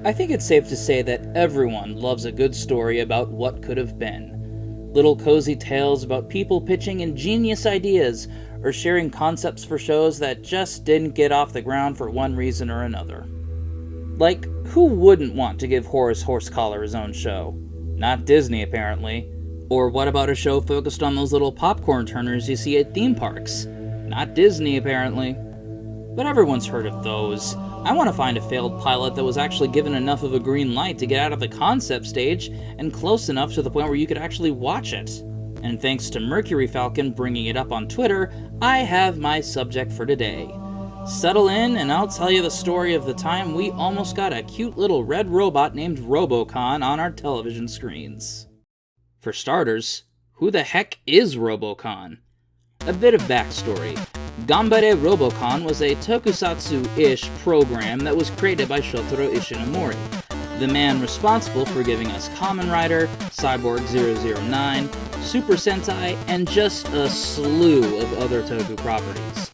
I think it's safe to say that everyone loves a good story about what could have been. Little cozy tales about people pitching ingenious ideas or sharing concepts for shows that just didn't get off the ground for one reason or another. Like, who wouldn't want to give Horace Horsecollar his own show? Not Disney, apparently. Or what about a show focused on those little popcorn turners you see at theme parks? Not Disney, apparently. But everyone's heard of those. I want to find a failed pilot that was actually given enough of a green light to get out of the concept stage and close enough to the point where you could actually watch it. And thanks to Mercury Falcon bringing it up on Twitter, I have my subject for today. Settle in and I'll tell you the story of the time we almost got a cute little red robot named Robocon on our television screens. For starters, who the heck is Robocon? A bit of backstory. Ganbare Robocon was a tokusatsu-ish program that was created by Shotaro Ishinomori, the man responsible for giving us Kamen Rider, Cyborg 009, Super Sentai, and just a slew of other toku properties.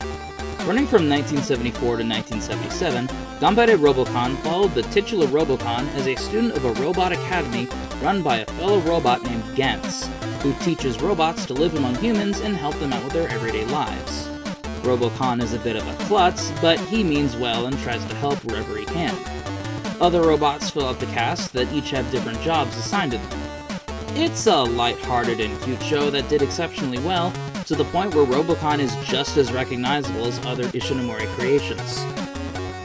Running from 1974 to 1977, Ganbare Robocon followed the titular Robocon as a student of a robot academy run by a fellow robot named Gantz, who teaches robots to live among humans and help them out with their everyday lives. Robocon is a bit of a klutz, but he means well and tries to help wherever he can. Other robots fill out the cast that each have different jobs assigned to them. It's a light-hearted and cute show that did exceptionally well, to the point where Robocon is just as recognizable as other Ishinomori creations.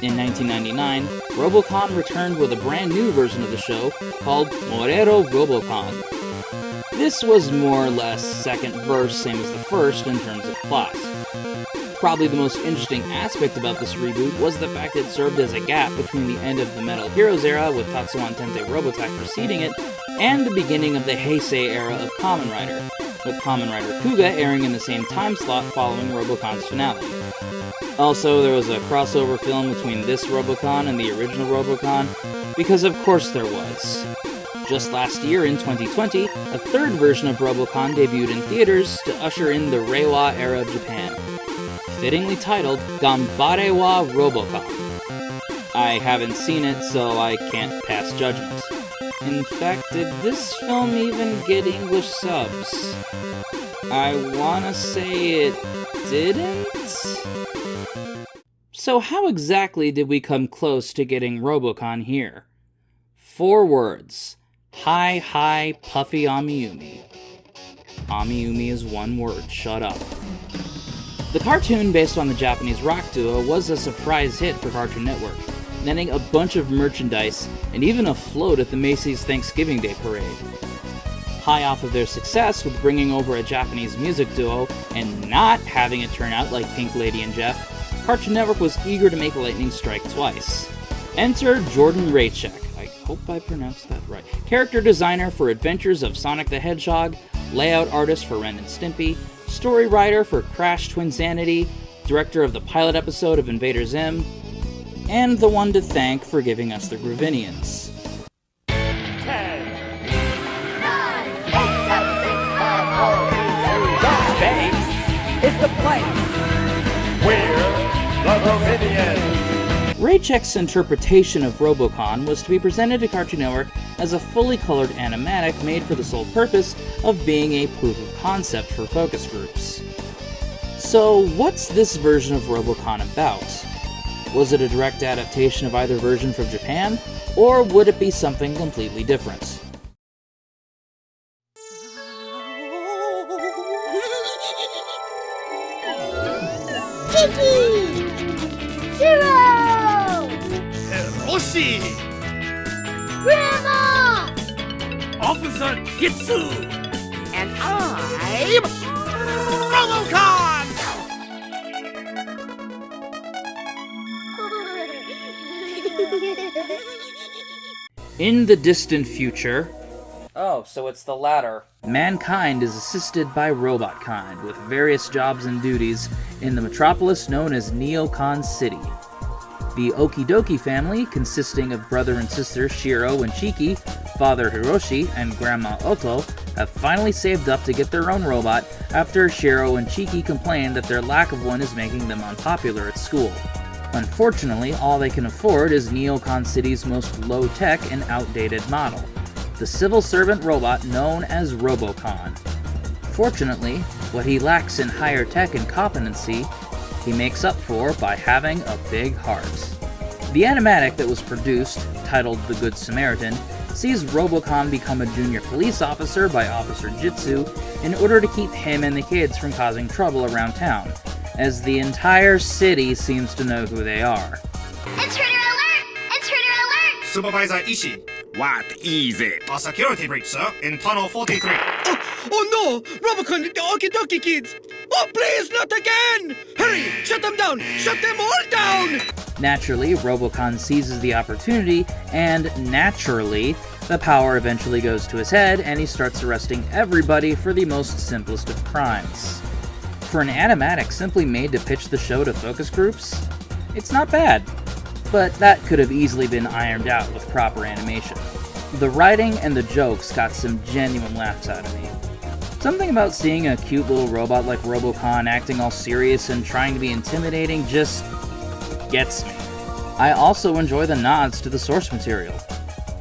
In 1999, Robocon returned with a brand new version of the show called Morero Robocon. This was more or less second verse, same as the first in terms of plot. Probably the most interesting aspect about this reboot was the fact it served as a gap between the end of the Metal Heroes era with Tatsuan Tente Robotech preceding it, and the beginning of the Heisei era of Kamen Rider, with Kamen Rider Kuga airing in the same time slot following Robocon's finale. Also, there was a crossover film between this Robocon and the original Robocon, because of course there was. Just last year, in 2020, a third version of Robocon debuted in theaters to usher in the Reiwa era of Japan, fittingly titled Ganbare wa Robocon. I haven't seen it, so I can't pass judgment. In fact, did this film even get English subs? I wanna say it didn't? So how exactly did we come close to getting Robocon here? 4 words. Hi, hi, puffy Amiyumi. Amiyumi is 1 word, shut up. The cartoon, based on the Japanese rock duo, was a surprise hit for Cartoon Network, netting a bunch of merchandise and even a float at the Macy's Thanksgiving Day Parade. High off of their success with bringing over a Japanese music duo and not having it turn out like Pink Lady and Jeff, Cartoon Network was eager to make lightning strike twice. Enter Jordan Raychek, I hope I pronounced that right, character designer for Adventures of Sonic the Hedgehog, layout artist for Ren and Stimpy, story writer for Crash Twinsanity, director of the pilot episode of Invader Zim, and the one to thank for giving us the Gravinians. 10, 9, 8, 7, 6, 5, 4, 3, 2, 1. Space is the place. We're the Gravinians. Raychek's interpretation of Robocon was to be presented to Cartoon Network as a fully colored animatic made for the sole purpose of being a proof of concept for focus groups. So, what's this version of Robocon about? Was it a direct adaptation of either version from Japan, or would it be something completely different? Kiki! Zero! Hiroshi! Grandma! Officer Gitsu! And I'm Robocon! In the distant future... Oh, so it's the latter. Mankind is assisted by Robotkind with various jobs and duties in the metropolis known as Neocon City. The Okidoki family, consisting of brother and sister Shiro and Chiki, father Hiroshi, and grandma Oto, have finally saved up to get their own robot after Shiro and Chiki complain that their lack of one is making them unpopular at school. Unfortunately, all they can afford is Neocon City's most low-tech and outdated model, the civil servant robot known as Robocon. Fortunately, what he lacks in higher tech and competency, he makes up for by having a big heart. The animatic that was produced, titled The Good Samaritan, sees Robocon become a junior police officer by Officer Jitsu in order to keep him and the kids from causing trouble around town, as the entire city seems to know who they are. Intruder alert! Intruder alert! Supervisor Ishii. What is it? A security breach, sir, in Tunnel 43. Oh no! Robocon, the Okie Dokie kids! Oh please, not again! Hurry! Shut them down! Shut them all down! Naturally, Robocon seizes the opportunity, and naturally, the power eventually goes to his head, and he starts arresting everybody for the most simplest of crimes. For an animatic simply made to pitch the show to focus groups, it's not bad. But that could have easily been ironed out with proper animation. The writing and the jokes got some genuine laughs out of me. Something about seeing a cute little robot like Robocon acting all serious and trying to be intimidating just gets me. I also enjoy the nods to the source material.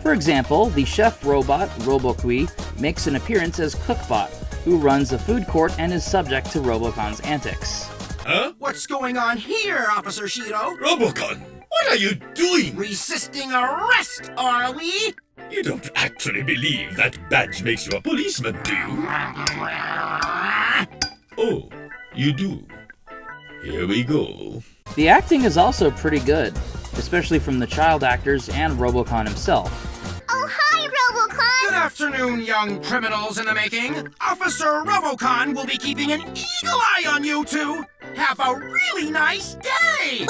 For example, the chef robot, Robokui, makes an appearance as Cookbot, who runs a food court and is subject to Robocon's antics. Huh? What's going on here, Officer Shiro? Robocon, what are you doing? Resisting arrest, are we? You don't actually believe that badge makes you a policeman, do you? Oh, you do. Here we go. The acting is also pretty good, especially from the child actors and Robocon himself. Oh, hi, Robocon! Good afternoon, young criminals in the making. Officer Robocon will be keeping an eagle eye on you two. Have a really nice day!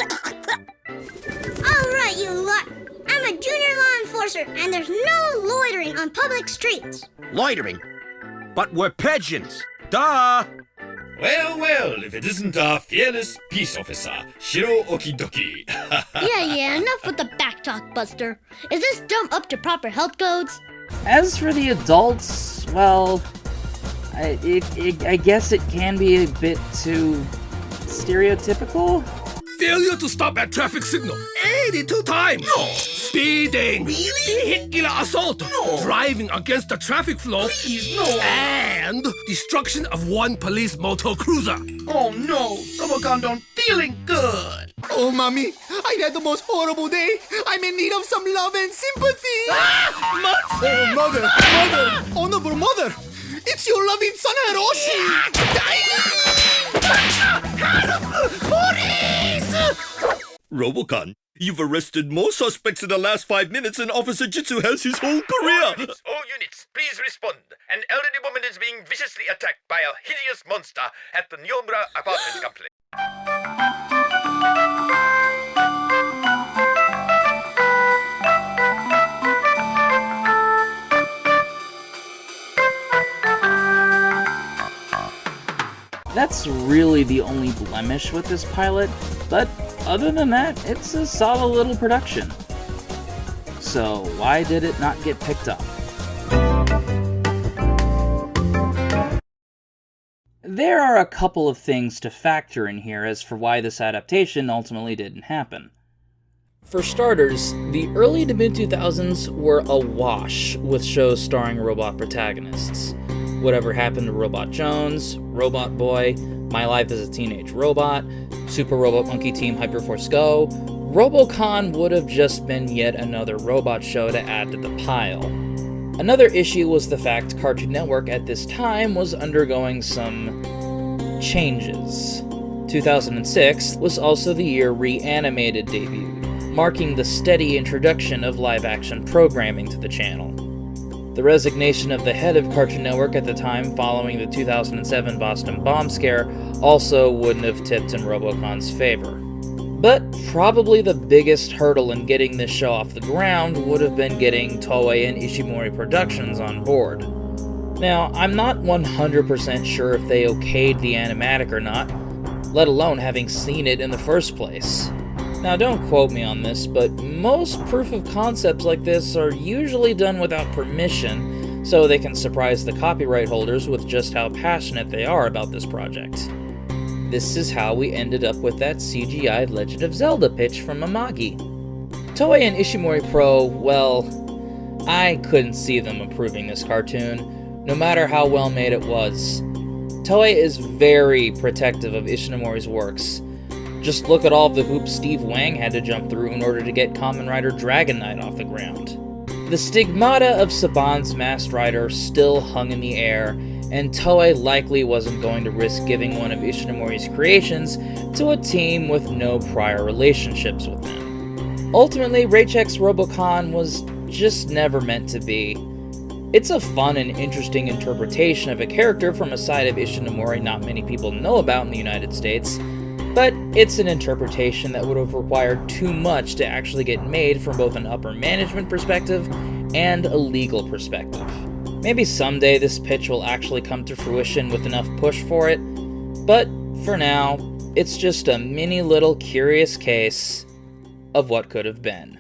All right, you lot. I'm a junior law enforcer, and there's no loitering on public streets. Loitering? But we're pigeons. Duh! Well, well, if it isn't our fearless peace officer, Shiro Okidoki. Yeah, enough with the backtalk, Buster. Is this dumb up to proper health codes? As for the adults, well, I guess it can be a bit too stereotypical. Failure to stop at traffic signal 82 times. No. Speeding. Really? Vehicular assault. No. Driving against the traffic flow. Please, no. And destruction of one police motor cruiser. Oh no, Robocon don't feeling good. Oh, Mommy, I had the most horrible day. I'm in need of some love and sympathy. Oh, Mother! Honorable Mother! It's your loving son, Hiroshi! Robocon, you've arrested more suspects in the last 5 minutes than Officer Jitsu has his whole career. All units, please respond. An elderly woman is being viciously attacked by a hideous monster at the Nyomura apartment complex. That's really the only blemish with this pilot, but other than that, it's a solid little production. So why did it not get picked up? There are a couple of things to factor in here as for why this adaptation ultimately didn't happen. For starters, the early to mid-2000s were awash with shows starring robot protagonists. Whatever Happened to Robot Jones, Robot Boy, My Life as a Teenage Robot, Super Robot Monkey Team Hyperforce Go, Robocon would have just been yet another robot show to add to the pile. Another issue was the fact Cartoon Network at this time was undergoing some changes. 2006 was also the year Reanimated debuted, marking the steady introduction of live-action programming to the channel. The resignation of the head of Cartoon Network at the time following the 2007 Boston bomb scare also wouldn't have tipped in Robocon's favor. But probably the biggest hurdle in getting this show off the ground would have been getting Toei and Ishimori Productions on board. Now, I'm not 100% sure if they okayed the animatic or not, let alone having seen it in the first place. Now, don't quote me on this, but most proof of concepts like this are usually done without permission, so they can surprise the copyright holders with just how passionate they are about this project. this is how we ended up with that CGI Legend of Zelda pitch from Amagi. Toei and Ishimori Pro, well, I couldn't see them approving this cartoon, no matter how well made it was. Toei is very protective of Ishinomori's works. Just look at all of the hoops Steve Wang had to jump through in order to get Kamen Rider Dragon Knight off the ground. The stigmata of Saban's Masked Rider still hung in the air, and Toei likely wasn't going to risk giving one of Ishinomori's creations to a team with no prior relationships with them. Ultimately, Reichek's Robocon was just never meant to be. It's a fun and interesting interpretation of a character from a side of Ishinomori not many people know about in the United States, but it's an interpretation that would have required too much to actually get made from both an upper management perspective and a legal perspective. Maybe someday this pitch will actually come to fruition with enough push for it, but for now, it's just a mini little curious case of what could have been.